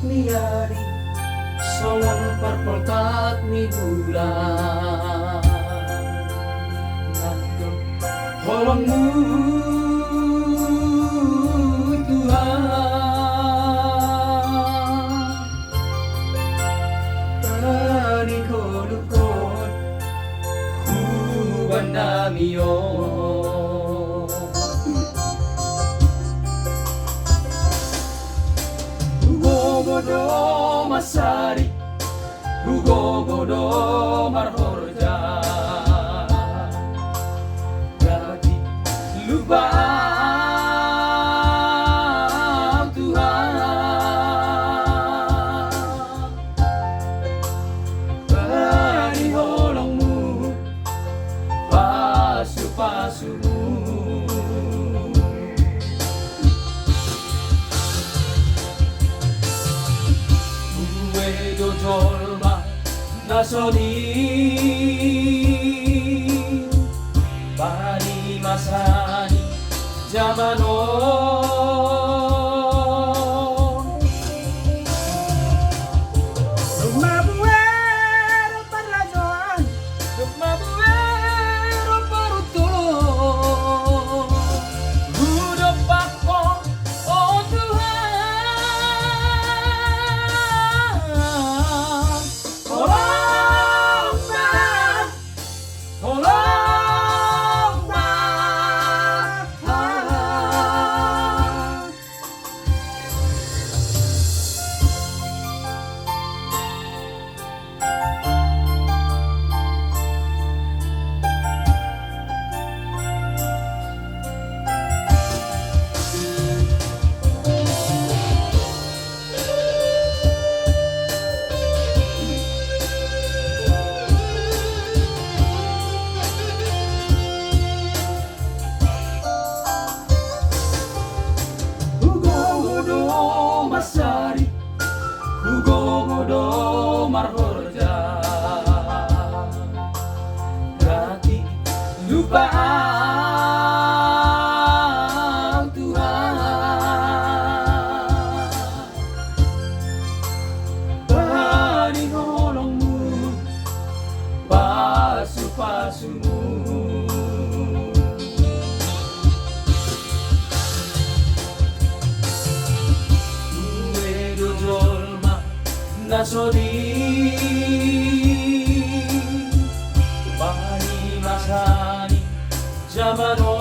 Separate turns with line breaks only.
ni ari songon perpelkat ni bulan nanto holongmu Tuhan tani kolukot huban namiyo Hugo Masari, Hugo Marhorja, jadi lupa Tuhan, beri holongmu, pasu-pasumu. Jolma nasoni bani masani zamano Mabuero parlajoan Mabuero paruto Udo pakko oh Tuhan Masari, Hugo Marhorja, berarti lupa Tuhan, bani holongmu, pasu-pasumu. Nasodi bani masani zamano